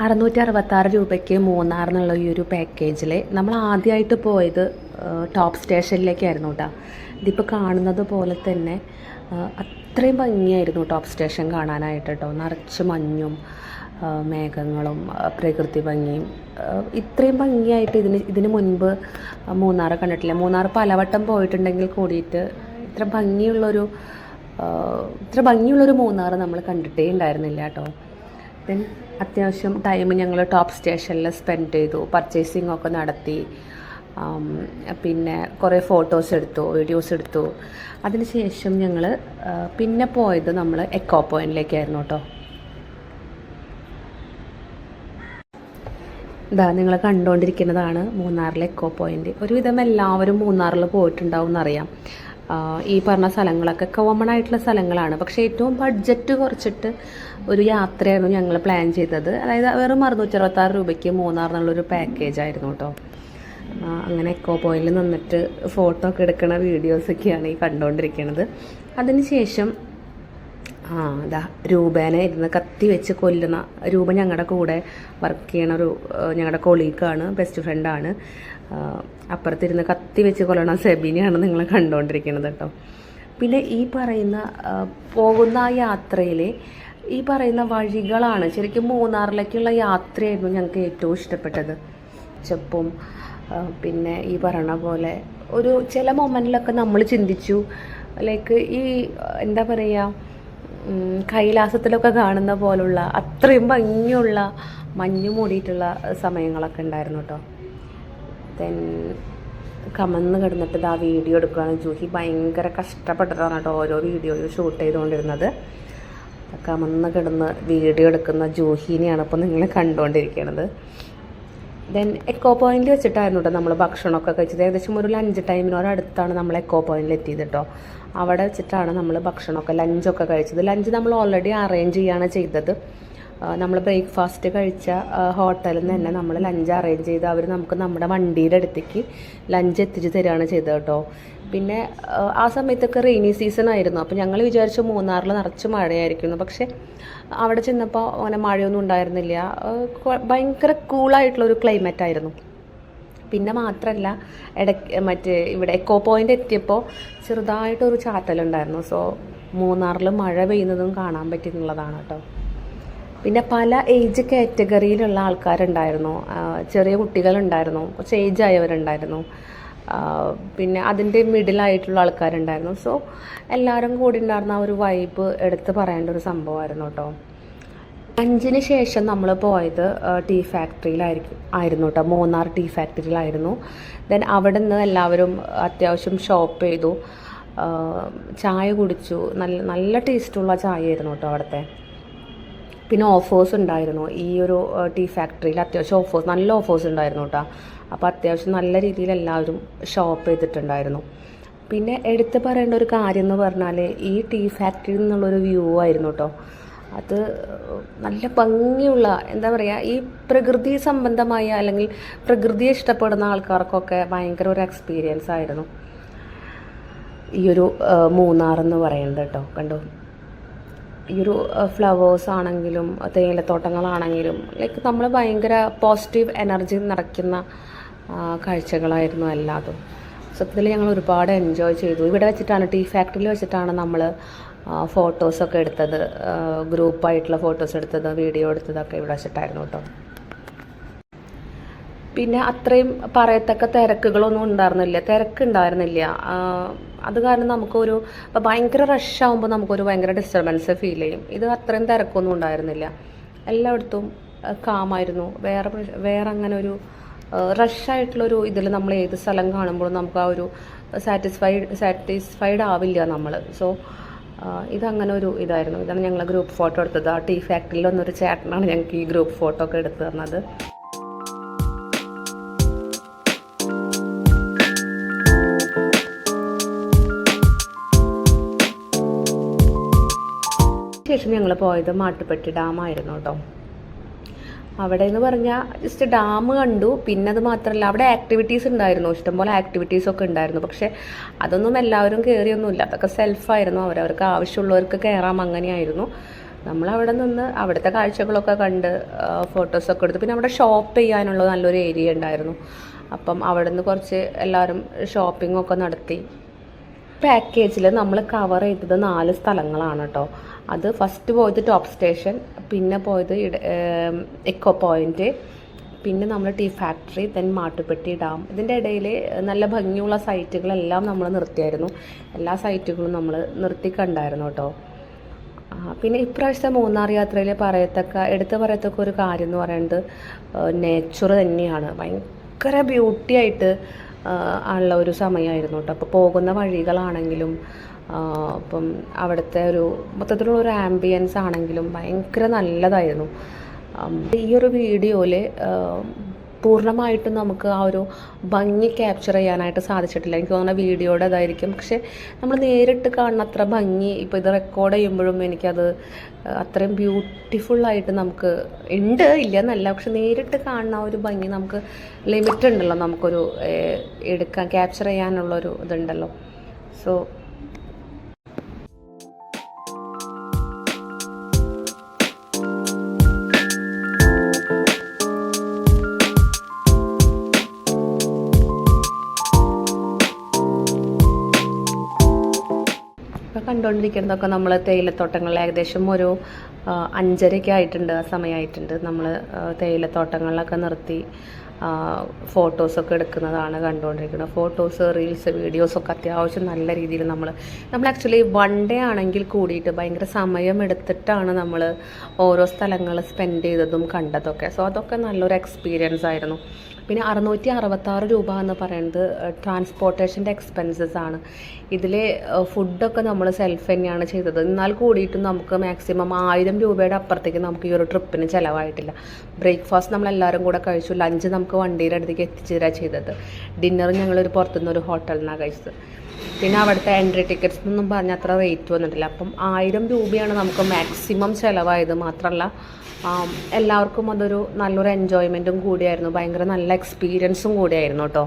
666 രൂപയ്ക്ക് മൂന്നാർ എന്നുള്ള ഈ ഒരു പാക്കേജിൽ നമ്മൾ ആദ്യമായിട്ട് പോയത് ടോപ്പ് സ്റ്റേഷനിലേക്കായിരുന്നു കേട്ടോ. ഇതിപ്പോൾ കാണുന്നത് പോലെ തന്നെ അത്രയും ഭംഗിയായിരുന്നു ടോപ്പ് സ്റ്റേഷൻ കാണാനായിട്ട് കേട്ടോ. നിറച്ച് മഞ്ഞും മേഘങ്ങളും പ്രകൃതി ഭംഗിയും ഇത്രയും ഭംഗിയായിട്ട് ഇതിന് മുൻപ് മൂന്നാർ കണ്ടിട്ടില്ല. മൂന്നാർ പലവട്ടം പോയിട്ടുണ്ടെങ്കിൽ കൂടിയിട്ട് ഇത്ര ഭംഗിയുള്ളൊരു മൂന്നാർ നമ്മൾ കണ്ടിട്ടേ ഉണ്ടായിരുന്നില്ല കേട്ടോ. ദെൻ അത്യാവശ്യം ടൈം ഞങ്ങൾ ടോപ്പ് സ്റ്റേഷനിൽ സ്പെൻഡ് ചെയ്തു, പർച്ചേസിംഗ് ഒക്കെ നടത്തി, പിന്നെ കുറേ ഫോട്ടോസ് എടുത്തു, വീഡിയോസ് എടുത്തു. അതിനുശേഷം ഞങ്ങൾ പിന്നെ പോയത് നമ്മൾ എക്കോ പോയിൻറ്റിലേക്കായിരുന്നു കേട്ടോ. ഇതാ നിങ്ങൾ കണ്ടുകൊണ്ടിരിക്കുന്നതാണ് മൂന്നാറിലെ എക്കോ പോയിൻറ്റ്. ഒരുവിധം എല്ലാവരും മൂന്നാറിൽ പോയിട്ടുണ്ടാവും എന്നറിയാം. ഈ പറഞ്ഞ സ്ഥലങ്ങളൊക്കെ കോമൺ ആയിട്ടുള്ള സ്ഥലങ്ങളാണ്. പക്ഷേ ഏറ്റവും ബഡ്ജറ്റ് കുറച്ചിട്ട് ഒരു യാത്രയായിരുന്നു ഞങ്ങൾ പ്ലാൻ ചെയ്തത്. അതായത് വെറും 666 രൂപയ്ക്ക് മൂന്നാർ എന്നുള്ളൊരു പാക്കേജ് ആയിരുന്നു കേട്ടോ. അങ്ങനെ എക്കോ പോയിന്റിൽ നിന്നിട്ട് ഫോട്ടോ ഒക്കെ എടുക്കുന്ന വീഡിയോസൊക്കെയാണ് ഈ കണ്ടുകൊണ്ടിരിക്കുന്നത്. അതിനുശേഷം ഇതാ രൂപേനെ ഇരുന്ന് കത്തി വെച്ച് കൊല്ലുന്ന രൂപ ഞങ്ങളുടെ കൂടെ വർക്ക് ചെയ്യണ ഞങ്ങളുടെ കൊളീഗാണ്, ബെസ്റ്റ് ഫ്രണ്ടാണ്. അപ്പുറത്തിരുന്ന് കത്തി വെച്ച് കൊല്ലണ സെബിനെയാണ് നിങ്ങൾ കണ്ടുകൊണ്ടിരിക്കുന്നത് കേട്ടോ. പിന്നെ ഈ പറയുന്ന പോകുന്ന ആ യാത്രയിൽ ഈ പറയുന്ന വഴികളാണ് ശരിക്കും മൂന്നാറിലേക്കുള്ള യാത്രയായിരുന്നു ഞങ്ങൾക്ക് ഏറ്റവും ഇഷ്ടപ്പെട്ടത്. ചെപ്പും പിന്നെ ഈ പറയണ പോലെ ഒരു ചില മൊമെൻറ്റിലൊക്കെ നമ്മൾ ചിന്തിച്ചു, ലൈക്ക് ഈ എന്താ പറയുക, കൈലാസത്തിലൊക്കെ കാണുന്ന പോലുള്ള അത്രയും ഭംഗിയുള്ള മഞ്ഞ് മൂടിയിട്ടുള്ള സമയങ്ങളൊക്കെ ഉണ്ടായിരുന്നു കേട്ടോ. ദെൻ കമന്ന് കിടന്നിട്ട് ആ വീഡിയോ എടുക്കുകയാണ് ജൂഹി. ഭയങ്കര കഷ്ടപ്പെട്ടിട്ടാണ് കേട്ടോ ഓരോ വീഡിയോയും ഷൂട്ട് ചെയ്തുകൊണ്ടിരുന്നത്. കമന്ന് കിടന്ന് വീഡിയോ എടുക്കുന്ന ജൂഹിനെയാണ് ഇപ്പോൾ നിങ്ങൾ കണ്ടുകൊണ്ടിരിക്കുന്നത്. ദെൻ എക്കോ പോയിന്റിൽ വെച്ചിട്ടായിരുന്നു കേട്ടോ നമ്മൾ ഭക്ഷണമൊക്കെ കഴിച്ചത്. ഏകദേശം ഒരു ലഞ്ച് ടൈമിനോടടുത്താണ് നമ്മൾ എക്കോ പോയിന്റിൽ എത്തിയത് കേട്ടോ. അവിടെ വെച്ചിട്ടാണ് നമ്മൾ ഭക്ഷണമൊക്കെ ലഞ്ചൊക്കെ കഴിച്ചത്. ലഞ്ച് നമ്മൾ ഓൾറെഡി അറേഞ്ച് ചെയ്യുകയാണ് ചെയ്തത്. നമ്മൾ ബ്രേക്ക്ഫാസ്റ്റ് കഴിച്ച ഹോട്ടലിൽ നിന്ന് തന്നെ നമ്മൾ ലഞ്ച് അറേഞ്ച് ചെയ്ത് അവർ നമുക്ക് നമ്മുടെ വണ്ടിയുടെ അടുത്തേക്ക് ലഞ്ച് എത്തിച്ച് തരികയാണ് ചെയ്തത് കേട്ടോ. പിന്നെ ആ സമയത്തൊക്കെ റെയിനി സീസൺ ആയിരുന്നു. അപ്പോൾ ഞങ്ങൾ വിചാരിച്ചു മൂന്നാറിൽ നിറച്ച് മഴയായിരിക്കുന്നു. പക്ഷേ അവിടെ ചെന്നപ്പോൾ അങ്ങനെ മഴയൊന്നും ഉണ്ടായിരുന്നില്ല. ഭയങ്കര കൂളായിട്ടുള്ളൊരു ക്ലൈമറ്റ് ആയിരുന്നു. പിന്നെ മാത്രമല്ല ഇവിടെ എക്കോ പോയിൻ്റ് എത്തിയപ്പോൾ ചെറുതായിട്ടൊരു ചാറ്റലുണ്ടായിരുന്നു. സോ മൂന്നാറിൽ മഴ പെയ്യുന്നതും കാണാൻ പറ്റുന്നുള്ളതാണ് കേട്ടോ. പിന്നെ പല ഏജ് കാറ്റഗറിയിലുള്ള ആൾക്കാരുണ്ടായിരുന്നു. ചെറിയ കുട്ടികളുണ്ടായിരുന്നു, കുറച്ച് ഏജ് ആയവരുണ്ടായിരുന്നു, പിന്നെ അതിൻ്റെ മിഡിലായിട്ടുള്ള ആൾക്കാരുണ്ടായിരുന്നു. സോ എല്ലാവരും കൂടി ഉണ്ടായിരുന്ന ആ ഒരു വൈബ് എടുത്ത് പറയേണ്ട ഒരു സംഭവമായിരുന്നു കേട്ടോ. ലഞ്ചിന് ശേഷം നമ്മൾ പോയത് ടീ ഫാക്ടറിയിലായിരുന്നു കേട്ടോ. മൂന്നാർ ടീ ഫാക്ടറിയിലായിരുന്നു. ദെൻ അവിടെ നിന്ന് എല്ലാവരും അത്യാവശ്യം ഷോപ്പ് ചെയ്തു, ചായ കുടിച്ചു. നല്ല ടേസ്റ്റുള്ള ചായ ആയിരുന്നു കേട്ടോ അവിടുത്തെ. പിന്നെ ഓഫേഴ്സ് ഉണ്ടായിരുന്നു ഈ ഒരു ടീ ഫാക്ടറിയിൽ. അത്യാവശ്യം നല്ല ഓഫേഴ്സ് ഉണ്ടായിരുന്നു കേട്ടോ. അപ്പോൾ അത്യാവശ്യം നല്ല രീതിയിൽ എല്ലാവരും ഷോപ്പ് ചെയ്തിട്ടുണ്ടായിരുന്നു. പിന്നെ എടുത്ത് പറയേണ്ട ഒരു കാര്യം എന്ന് പറഞ്ഞാൽ ഈ ടീ ഫാക്ടറിയിൽ നിന്നുള്ളൊരു വ്യൂ ആയിരുന്നു കേട്ടോ. അത് നല്ല ഭംഗിയുള്ള, എന്താ പറയുക, ഈ പ്രകൃതി സംബന്ധമായ അല്ലെങ്കിൽ പ്രകൃതിയെ ഇഷ്ടപ്പെടുന്ന ആൾക്കാർക്കൊക്കെ ഭയങ്കര ഒരു എക്സ്പീരിയൻസ് ആയിരുന്നു ഈ ഒരു മൂന്നാർ എന്ന് പറയുന്നത് കേട്ടോ. കണ്ടു, ഈ ഒരു ഫ്ലവേഴ്സ് ആണെങ്കിലും തേയിലത്തോട്ടങ്ങളാണെങ്കിലും ലൈക്ക് നമ്മൾ ഭയങ്കര പോസിറ്റീവ് എനർജി നിറയ്ക്കുന്ന കാഴ്ചകളായിരുന്നു എല്ലാതും. സത്യത്തിൽ ഞങ്ങൾ ഒരുപാട് എൻജോയ് ചെയ്തു. ഇവിടെ വെച്ചിട്ടാണ്, ടീ ഫാക്ടറിയിൽ വെച്ചിട്ടാണ് നമ്മൾ ഫോട്ടോസൊക്കെ എടുത്തത്. ഗ്രൂപ്പായിട്ടുള്ള ഫോട്ടോസ് എടുത്തത്, വീഡിയോ എടുത്തതൊക്കെ ഇവിടെ വെച്ചിട്ടായിരുന്നു കേട്ടോ. പിന്നെ അത്രയും പറയത്തക്ക തിരക്കുകളൊന്നും തിരക്കുണ്ടായിരുന്നില്ല. അത് കാരണം നമുക്കൊരു ഇപ്പോൾ ഭയങ്കര റഷ് ആകുമ്പോൾ നമുക്കൊരു ഭയങ്കര ഡിസ്റ്റർബൻസ് ഫീൽ ചെയ്യും. ഇത് അത്രയും തിരക്കൊന്നും ഉണ്ടായിരുന്നില്ല. എല്ലായിടത്തും കാമായിരുന്നു. വേറെ അങ്ങനെ ഒരു റഷായിട്ടുള്ളൊരു ഇതിൽ നമ്മൾ ഏത് സ്ഥലം കാണുമ്പോഴും നമുക്ക് ആ ഒരു സാറ്റിസ്ഫൈഡ് ആവില്ല നമ്മൾ. സോ ഇതങ്ങനെ ഒരു ഇതായിരുന്നു. ഇതാണ് ഞങ്ങൾ ഗ്രൂപ്പ് ഫോട്ടോ എടുത്തത്. ആ ടീ ഫാക്ടറിയിൽ വന്നൊരു ചേട്ടനാണ് ഞങ്ങൾക്ക് ഈ ഗ്രൂപ്പ് ഫോട്ടോ ഒക്കെ എടുത്തു തന്നത്. ശേഷം ഞങ്ങൾ പോയത് മാട്ടുപ്പെട്ടി ഡാമായിരുന്നു കേട്ടോ. അവിടെ എന്ന് പറഞ്ഞാൽ ജസ്റ്റ് ഡാം കണ്ടു. പിന്നെ അത് മാത്രമല്ല അവിടെ ആക്ടിവിറ്റീസ് ഉണ്ടായിരുന്നു, ഇഷ്ടംപോലെ ആക്ടിവിറ്റീസൊക്കെ ഉണ്ടായിരുന്നു. പക്ഷേ അതൊന്നും എല്ലാവരും കയറിയൊന്നുമില്ല. അതൊക്കെ സെൽഫായിരുന്നു, അവരവർക്ക് ആവശ്യമുള്ളവർക്ക് കയറാം, അങ്ങനെയായിരുന്നു. നമ്മളവിടെ നിന്ന് അവിടുത്തെ കാഴ്ചകളൊക്കെ കണ്ട് ഫോട്ടോസൊക്കെ എടുത്ത്, പിന്നെ അവിടെ ഷോപ്പ് ചെയ്യാനുള്ള നല്ലൊരു ഏരിയ ഉണ്ടായിരുന്നു. അപ്പം അവിടെ നിന്ന് കുറച്ച് എല്ലാവരും ഷോപ്പിങ്ങൊക്കെ നടത്തി. പാക്കേജിൽ നമ്മൾ കവർ ചെയ്തത് 4 സ്ഥലങ്ങളാണ് കേട്ടോ. അത് ഫസ്റ്റ് പോയത് ടോപ്പ് സ്റ്റേഷൻ, പിന്നെ പോയത് എക്കോ പോയിൻറ്റ്, പിന്നെ നമ്മൾ tea factory, then Mattupetty dam. ഇതിൻ്റെ ഇടയിൽ നല്ല ഭംഗിയുള്ള സൈറ്റുകളെല്ലാം നമ്മൾ നിർത്തിയായിരുന്നു. എല്ലാ സൈറ്റുകളും നമ്മൾ നിർത്തി കണ്ടായിരുന്നു കേട്ടോ. പിന്നെ ഇപ്രാവശ്യത്തെ മൂന്നാർ യാത്രയിൽ എടുത്ത് പറയത്തക്ക ഒരു കാര്യം എന്ന് പറയുന്നത് നേച്ചർ തന്നെയാണ്. ഭയങ്കര ബ്യൂട്ടി ആയിട്ട് ഉള്ള ഒരു സമയമായിരുന്നു കേട്ടോ. അപ്പോൾ പോകുന്ന വഴികളാണെങ്കിലും ഇപ്പം അവിടുത്തെ ഒരു മൊത്തത്തിലുള്ള ഒരു ആംബിയൻസ് ആണെങ്കിലും ഭയങ്കര നല്ലതായിരുന്നു. ഈ ഒരു വീഡിയോയിൽ പൂർണ്ണമായിട്ടും നമുക്ക് ആ ഒരു ഭംഗി ക്യാപ്ചർ ചെയ്യാനായിട്ട് സാധിച്ചിട്ടില്ല. എനിക്ക് തോന്നുന്ന വീഡിയോയുടെ അതായിരിക്കും. പക്ഷേ നമ്മൾ നേരിട്ട് കാണുന്ന അത്ര ഭംഗി ഇപ്പോൾ ഇത് റെക്കോർഡ് ചെയ്യുമ്പോഴും എനിക്കത് അത്രയും ബ്യൂട്ടിഫുള്ളായിട്ട് നമുക്ക് ഇല്ല എന്നല്ല, പക്ഷെ നേരിട്ട് കാണുന്ന ഒരു ഭംഗി നമുക്ക് ലിമിറ്റ് ഉണ്ടല്ലോ, നമുക്കൊരു ക്യാപ്ചർ ചെയ്യാനുള്ളൊരു ഇതുണ്ടല്ലോ. സോ കണ്ടുകൊണ്ടിരിക്കുന്നതൊക്കെ നമ്മൾ തേയിലത്തോട്ടങ്ങളിൽ ഏകദേശം ഒരു 5:30 ആയിട്ടുണ്ട്, ആ സമയമായിട്ടുണ്ട്. നമ്മൾ തേയിലത്തോട്ടങ്ങളിലൊക്കെ നിർത്തി ഫോട്ടോസൊക്കെ എടുക്കുന്നതാണ് കണ്ടുകൊണ്ടിരിക്കുന്നത്. ഫോട്ടോസ്, റീൽസ്, വീഡിയോസൊക്കെ അത്യാവശ്യം നല്ല രീതിയിൽ നമ്മൾ ആക്ച്വലി വൺ ഡേ ആണെങ്കിൽ കൂടിയിട്ട് ഭയങ്കര സമയം എടുത്തിട്ടാണ് നമ്മൾ ഓരോ സ്ഥലങ്ങൾ സ്പെൻഡ് ചെയ്തതും കണ്ടതൊക്കെ. സോ അതൊക്കെ നല്ലൊരു എക്സ്പീരിയൻസ് ആയിരുന്നു. പിന്നെ 666 രൂപ എന്ന് പറയുന്നത് ട്രാൻസ്പോർട്ടേഷൻ്റെ എക്സ്പെൻസസ് ആണ്. ഇതിൽ ഫുഡൊക്കെ നമ്മൾ സെൽഫ് തന്നെയാണ് ചെയ്തത്. എന്നാൽ കൂടിയിട്ടും നമുക്ക് മാക്സിമം 1000 രൂപയുടെ അപ്പുറത്തേക്ക് നമുക്ക് ഈ ഒരു ട്രിപ്പിന് ചിലവായിട്ടില്ല. ബ്രേക്ക്ഫാസ്റ്റ് നമ്മളെല്ലാവരും കൂടെ കഴിച്ചു, ലഞ്ച് നമുക്ക് വണ്ടിയുടെ അടുത്തേക്ക് എത്തിച്ചേരാ ചെയ്തത്, ഡിന്നർ ഞങ്ങളൊരു പുറത്തുനിന്നൊരു ഹോട്ടലിൽ നിന്നാണ് കഴിച്ചത്. പിന്നെ അവിടുത്തെ എൻട്രി ടിക്കറ്റ്സ് എന്നൊന്നും പറഞ്ഞാൽ അത്ര റേറ്റ് വന്നിട്ടില്ല. അപ്പം 1000 രൂപയാണ് നമുക്ക് മാക്സിമം ചിലവായത്. മാത്രമല്ല എല്ലാവർക്കും അതൊരു നല്ലൊരു എൻജോയ്മെൻറ്റും കൂടിയായിരുന്നു, ഭയങ്കര നല്ല എക്സ്പീരിയൻസും കൂടിയായിരുന്നു കേട്ടോ.